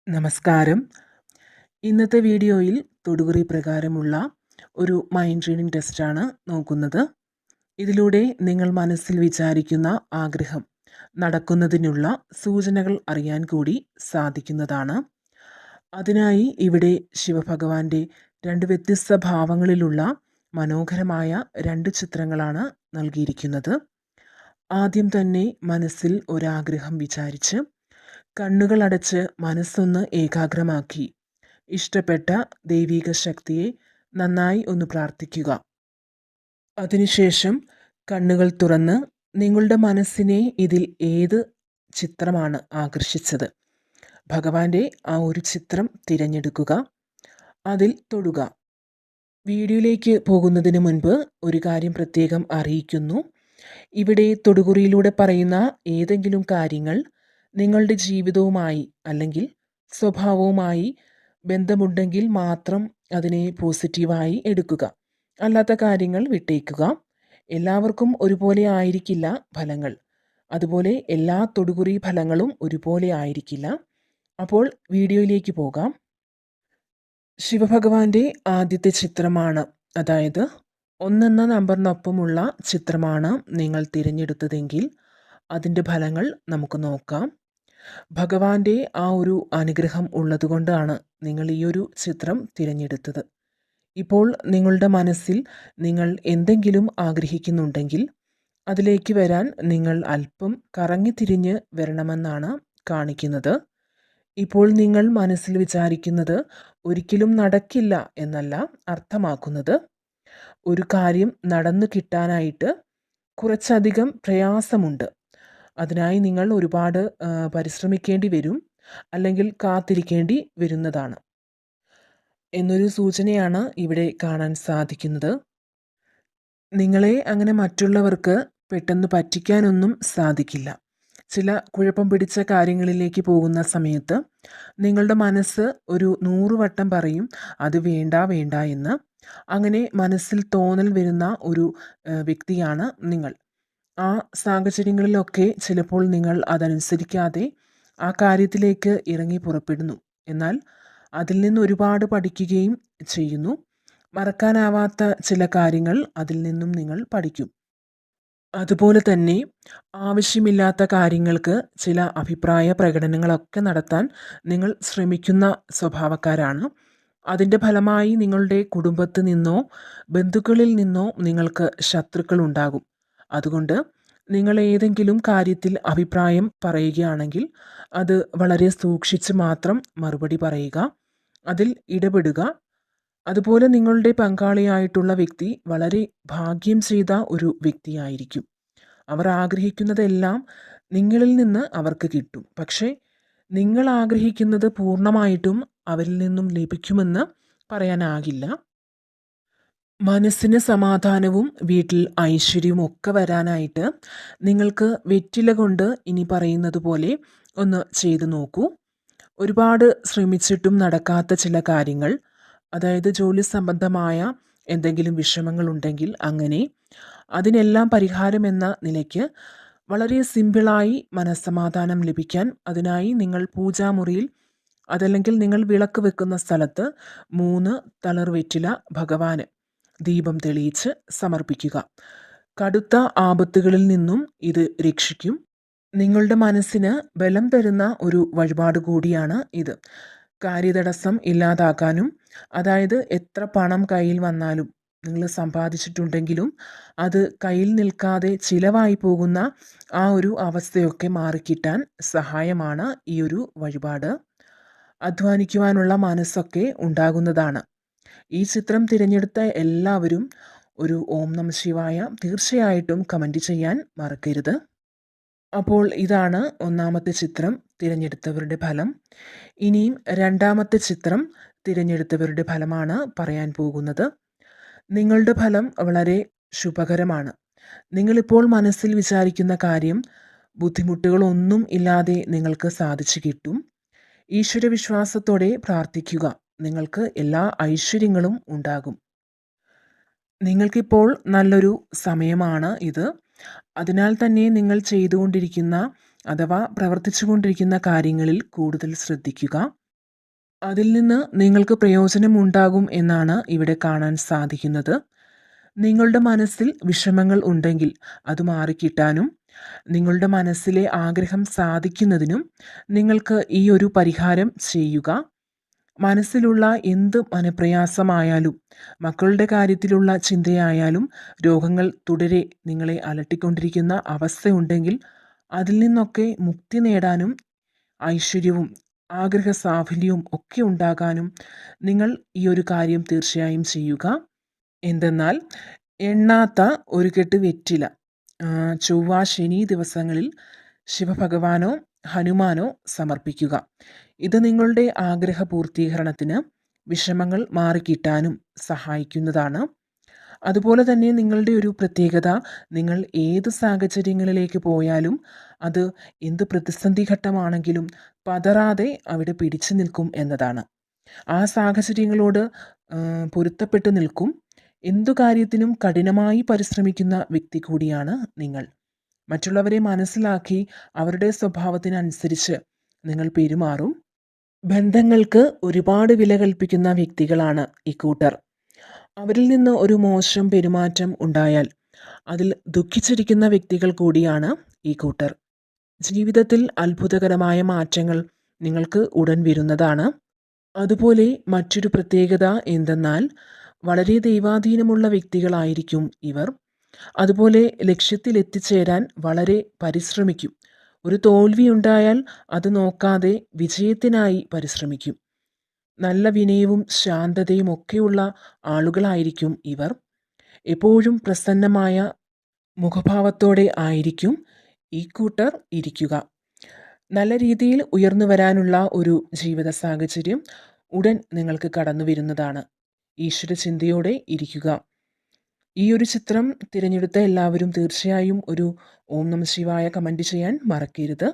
നമസ്കാരം. ഇന്നത്തെ വീഡിയോയിൽ തൊടുകുറി പ്രകാരമുള്ള ഒരു മൈൻഡ് റീഡിംഗ് ടെസ്റ്റാണ് നോക്കുന്നത്. ഇതിലൂടെ നിങ്ങൾ മനസ്സിൽ വിചാരിക്കുന്ന ആഗ്രഹം നടക്കുന്നതിനുള്ള സൂചനകൾ അറിയാൻ കൂടി സാധിക്കുന്നതാണ്. അതിനായി ഇവിടെ ശിവഭഗവാന്റെ 2 വ്യത്യസ്ത ഭാവങ്ങളിലുള്ള മനോഹരമായ 2 ചിത്രങ്ങളാണ് നൽകിയിരിക്കുന്നത്. ആദ്യം തന്നെ മനസ്സിൽ ഒരാഗ്രഹം വിചാരിച്ച് കണ്ണുകളടച്ച് മനസ്സൊന്ന് ഏകാഗ്രമാക്കി ഇഷ്ടപ്പെട്ട ദൈവിക ശക്തിയെ നന്നായി ഒന്ന് പ്രാർത്ഥിക്കുക. അതിനുശേഷം കണ്ണുകൾ തുറന്ന് നിങ്ങളുടെ മനസ്സിനെ ഇതിൽ ഏത് ചിത്രമാണ് ആകർഷിച്ചത്, ഭഗവാന്റെ ആ ഒരു ചിത്രം തിരഞ്ഞെടുക്കുക, അതിൽ തൊടുക. വീഡിയോയിലേക്ക് പോകുന്നതിന് മുൻപ് ഒരു കാര്യം പ്രത്യേകം അറിയിക്കുന്നു. ഇവിടെ തൊടുകുറിയിലൂടെ പറയുന്ന ഏതെങ്കിലും കാര്യങ്ങൾ നിങ്ങളുടെ ജീവിതവുമായി അല്ലെങ്കിൽ സ്വഭാവവുമായി ബന്ധമുണ്ടെങ്കിൽ മാത്രം അതിനെ പോസിറ്റീവായി എടുക്കുക. അല്ലാത്ത കാര്യങ്ങൾ വിട്ടേക്കുക. എല്ലാവർക്കും ഒരുപോലെ ആയിരിക്കില്ല ഫലങ്ങൾ. അതുപോലെ എല്ലാ തൊടുകുറി ഫലങ്ങളും ഒരുപോലെ ആയിരിക്കില്ല. അപ്പോൾ വീഡിയോയിലേക്ക് പോകാം. ശിവഭഗവാന്റെ ആദ്യത്തെ ചിത്രമാണ്, അതായത് 1 എന്ന നമ്പറിനൊപ്പമുള്ള ചിത്രമാണ് നിങ്ങൾ തിരഞ്ഞെടുത്തതെങ്കിൽ അതിൻ്റെ ഫലങ്ങൾ നമുക്ക് നോക്കാം. ഭഗവാന്റെ ആ ഒരു അനുഗ്രഹം ഉള്ളതുകൊണ്ടാണ് നിങ്ങൾ ഈ ഒരു ചിത്രം തിരഞ്ഞെടുത്തത്. ഇപ്പോൾ നിങ്ങളുടെ മനസ്സിൽ നിങ്ങൾ എന്തെങ്കിലും ആഗ്രഹിക്കുന്നുണ്ടെങ്കിൽ അതിലേക്ക് വരാൻ നിങ്ങൾ അല്പം കറങ്ങിത്തിരിഞ്ഞ് വരണമെന്നാണ് കാണിക്കുന്നത്. ഇപ്പോൾ നിങ്ങൾ മനസ്സിൽ വിചാരിക്കുന്നത് ഒരിക്കലും നടക്കില്ല എന്നല്ല അർത്ഥമാക്കുന്നത്. ഒരു കാര്യം നടന്നു കിട്ടാനായിട്ട് കുറച്ചധികം പ്രയാസമുണ്ട്. അതിനായി നിങ്ങൾ ഒരുപാട് പരിശ്രമിക്കേണ്ടി വരും, അല്ലെങ്കിൽ കാത്തിരിക്കേണ്ടി വരുന്നതാണ് എന്നൊരു സൂചനയാണ് ഇവിടെ കാണാൻ സാധിക്കുന്നത്. നിങ്ങളെ അങ്ങനെ മറ്റുള്ളവർക്ക് പെട്ടെന്ന് പറ്റിക്കാനൊന്നും സാധിക്കില്ല. ചില കുഴപ്പം പിടിച്ച കാര്യങ്ങളിലേക്ക് പോകുന്ന സമയത്ത് നിങ്ങളുടെ മനസ്സ് ഒരു 100 വട്ടം പറയും അത് വേണ്ട വേണ്ട എന്ന്. അങ്ങനെ മനസ്സിൽ തോന്നൽ വരുന്ന ഒരു വ്യക്തിയാണ് നിങ്ങൾ. ആ സാഹചര്യങ്ങളിലൊക്കെ ചിലപ്പോൾ നിങ്ങൾ അതനുസരിക്കാതെ ആ കാര്യത്തിലേക്ക് ഇറങ്ങി പുറപ്പെടുന്നു. എന്നാൽ അതിൽ നിന്ന് ഒരുപാട് പഠിക്കുകയും ചെയ്യുന്നു. മറക്കാനാവാത്ത ചില കാര്യങ്ങൾ അതിൽ നിന്നും നിങ്ങൾ പഠിക്കും. അതുപോലെ തന്നെ ആവശ്യമില്ലാത്ത കാര്യങ്ങൾക്ക് ചില അഭിപ്രായ പ്രകടനങ്ങളൊക്കെ നടത്താൻ നിങ്ങൾ ശ്രമിക്കുന്ന സ്വഭാവക്കാരാണ്. അതിൻ്റെ ഫലമായി നിങ്ങളുടെ കുടുംബത്തിൽ നിന്നോ ബന്ധുക്കളിൽ നിന്നോ നിങ്ങൾക്ക് ശത്രുക്കൾ ഉണ്ടാകും. അതുകൊണ്ട് നിങ്ങൾ ഏതെങ്കിലും കാര്യത്തിൽ അഭിപ്രായം പറയുകയാണെങ്കിൽ അത് വളരെ സൂക്ഷിച്ച് മാത്രം മറുപടി പറയുക, അതിൽ ഇടപെടുക. അതുപോലെ നിങ്ങളുടെ പങ്കാളിയായിട്ടുള്ള വ്യക്തി വളരെ ഭാഗ്യം ചെയ്ത ഒരു വ്യക്തിയായിരിക്കും. അവർ ആഗ്രഹിക്കുന്നതെല്ലാം നിങ്ങളിൽ നിന്ന് അവർക്ക് കിട്ടും. പക്ഷേ നിങ്ങൾ ആഗ്രഹിക്കുന്നത് പൂർണ്ണമായിട്ടും അവരിൽ നിന്നും ലഭിക്കുമെന്ന് പറയാനാകില്ല. മനസ്സിന് സമാധാനവും വീട്ടിൽ ഐശ്വര്യവും ഒക്കെ വരാനായിട്ട് നിങ്ങൾക്ക് വെറ്റില കൊണ്ട് ഇനി പറയുന്നത് പോലെ ഒന്ന് ചെയ്തു നോക്കൂ. ഒരുപാട് ശ്രമിച്ചിട്ടും നടക്കാത്ത ചില കാര്യങ്ങൾ, അതായത് ജോലി സംബന്ധമായ എന്തെങ്കിലും വിഷമങ്ങളുണ്ടെങ്കിൽ അങ്ങനെ അതിനെല്ലാം പരിഹാരമെന്ന നിലയ്ക്ക് വളരെ സിമ്പിളായി മനസ്സമാധാനം ലഭിക്കാൻ അതിനായി നിങ്ങൾ പൂജാമുറിയിൽ അതല്ലെങ്കിൽ നിങ്ങൾ വിളക്ക് വെക്കുന്ന സ്ഥലത്ത് 3 തളിർ വെറ്റില ഭഗവാന് ദീപം തെളിയിച്ച് സമർപ്പിക്കുക. കടുത്ത ആപത്തുകളിൽ നിന്നും ഇത് രക്ഷിക്കും. നിങ്ങളുടെ മനസ്സിന് ബലം തരുന്ന ഒരു വഴിപാട് കൂടിയാണ് ഇത്. കാര്യതടസ്സം ഇല്ലാതാക്കാനും, അതായത് എത്ര പണം കയ്യിൽ വന്നാലും നിങ്ങൾ സമ്പാദിച്ചിട്ടുണ്ടെങ്കിലും അത് കയ്യിൽ നിൽക്കാതെ ചിലവായി പോകുന്ന ആ ഒരു അവസ്ഥയൊക്കെ മാറിക്കിട്ടാൻ സഹായമാണ് ഈ ഒരു വഴിപാട്. അധ്വാനിക്കുവാനുള്ള മനസ്സൊക്കെ ഉണ്ടാകുന്നതാണ്. ഈ ചിത്രം തിരഞ്ഞെടുത്ത എല്ലാവരും ഒരു ഓം നമഃ ശിവായ തീർച്ചയായിട്ടും കമൻറ്റ് ചെയ്യാൻ മറക്കരുത്. അപ്പോൾ ഇതാണ് ഒന്നാമത്തെ ചിത്രം തിരഞ്ഞെടുത്തവരുടെ ഫലം. ഇനിയും രണ്ടാമത്തെ ചിത്രം തിരഞ്ഞെടുത്തവരുടെ ഫലമാണ് പറയാൻ പോകുന്നത്. നിങ്ങളുടെ ഫലം വളരെ ശുഭകരമാണ്. നിങ്ങളിപ്പോൾ മനസ്സിൽ വിചാരിക്കുന്ന കാര്യം ബുദ്ധിമുട്ടുകളൊന്നും ഇല്ലാതെ നിങ്ങൾക്ക് സാധിച്ചു കിട്ടും. ഈശ്വരവിശ്വാസത്തോടെ പ്രാർത്ഥിക്കുക, നിങ്ങൾക്ക് എല്ലാ ഐശ്വര്യങ്ങളും ഉണ്ടാകും. നിങ്ങൾക്കിപ്പോൾ നല്ലൊരു സമയമാണ് ഇത്. അതിനാൽ തന്നെ നിങ്ങൾ ചെയ്തുകൊണ്ടിരിക്കുന്ന അഥവാ പ്രവർത്തിച്ചുകൊണ്ടിരിക്കുന്ന കാര്യങ്ങളിൽ കൂടുതൽ ശ്രദ്ധിക്കുക. അതിൽ നിന്ന് നിങ്ങൾക്ക് പ്രയോജനമുണ്ടാകും എന്നാണ് ഇവിടെ കാണാൻ സാധിക്കുന്നത്. നിങ്ങളുടെ മനസ്സിൽ വിഷമങ്ങൾ ഉണ്ടെങ്കിൽ അത് മാറിക്കിട്ടാനും നിങ്ങളുടെ മനസ്സിലെ ആഗ്രഹം സാധിക്കുന്നതിനും നിങ്ങൾക്ക് ഈ ഒരു പരിഹാരം ചെയ്യുക. മനസ്സിലുള്ള എന്ത് മനപ്രയാസമായാലും, മക്കളുടെ കാര്യത്തിലുള്ള ചിന്തയായാലും, രോഗങ്ങൾ തുടരെ നിങ്ങളെ അലട്ടിക്കൊണ്ടിരിക്കുന്ന അവസ്ഥയുണ്ടെങ്കിൽ അതിൽ നിന്നൊക്കെ മുക്തി നേടാനും ഐശ്വര്യവും ആഗ്രഹ സാഫല്യവും ഒക്കെ ഉണ്ടാകാനും നിങ്ങൾ ഈ ഒരു കാര്യം തീർച്ചയായും ചെയ്യുക. എന്തെന്നാൽ എണ്ണാത്ത ഒരു കെട്ട് വെറ്റില ചൊവ്വ ശനി ദിവസങ്ങളിൽ ശിവഭഗവാനോ ഹനുമാനോ സമർപ്പിക്കുക. ഇത് നിങ്ങളുടെ ആഗ്രഹ പൂർത്തീകരണത്തിന്, വിഷമങ്ങൾ മാറിക്കിട്ടാനും സഹായിക്കുന്നതാണ്. അതുപോലെ തന്നെ നിങ്ങളുടെ ഒരു പ്രത്യേകത, നിങ്ങൾ ഏത് സാഹചര്യങ്ങളിലേക്ക് പോയാലും അത് എന്ത് പ്രതിസന്ധി ഘട്ടമാണെങ്കിലും പതറാതെ അവിടെ പിടിച്ചു നിൽക്കും എന്നതാണ്. ആ സാഹചര്യങ്ങളോട് പൊരുത്തപ്പെട്ട് നിൽക്കും. എന്തു കാര്യത്തിനും കഠിനമായി പരിശ്രമിക്കുന്ന വ്യക്തി കൂടിയാണ് നിങ്ങൾ. മറ്റുള്ളവരെ മനസ്സിലാക്കി അവരുടെ സ്വഭാവത്തിനനുസരിച്ച് നിങ്ങൾ പെരുമാറും. ബന്ധങ്ങൾക്ക് ഒരുപാട് വില കൽപ്പിക്കുന്ന വ്യക്തികളാണ് ഇക്കൂട്ടർ. അവരിൽ നിന്ന് ഒരു മോശം പെരുമാറ്റം ഉണ്ടായാൽ അതിൽ ദുഃഖിച്ചിരിക്കുന്ന വ്യക്തികൾ കൂടിയാണ് ഈ കൂട്ടർ. ജീവിതത്തിൽ അത്ഭുതകരമായ മാറ്റങ്ങൾ നിങ്ങൾക്ക് ഉടൻ വരുന്നതാണ്. അതുപോലെ മറ്റൊരു പ്രത്യേകത എന്തെന്നാൽ വളരെ ദൈവാധീനമുള്ള വ്യക്തികളായിരിക്കും ഇവർ. അതുപോലെ ലക്ഷ്യത്തിൽ എത്തിച്ചേരാൻ വളരെ പരിശ്രമിക്കും. ഒരു തോൽവി ഉണ്ടായാൽ അത് നോക്കാതെ വിജയത്തിനായി പരിശ്രമിക്കും. നല്ല വിനയവും ശാന്തതയും ഒക്കെയുള്ള ആളുകളായിരിക്കും ഇവർ. എപ്പോഴും പ്രസന്നമായ മുഖഭാവത്തോടെ ആയിരിക്കും ഈ കൂട്ടർ ഇരിക്കുക. നല്ല രീതിയിൽ ഉയർന്നു വരാനുള്ള ഒരു ജീവിത സാഹചര്യം ഉടൻ നിങ്ങൾക്ക് കടന്നു വരുന്നതാണ്. ഈശ്വര ചിന്തയോടെ ഇരിക്കുക. ഈ ഒരു ചിത്രം തിരഞ്ഞെടുത്ത എല്ലാവരും തീർച്ചയായും ഒരു ഓം നമഃ ശിവായ കമൻറ്റ് ചെയ്യാൻ മറക്കരുത്.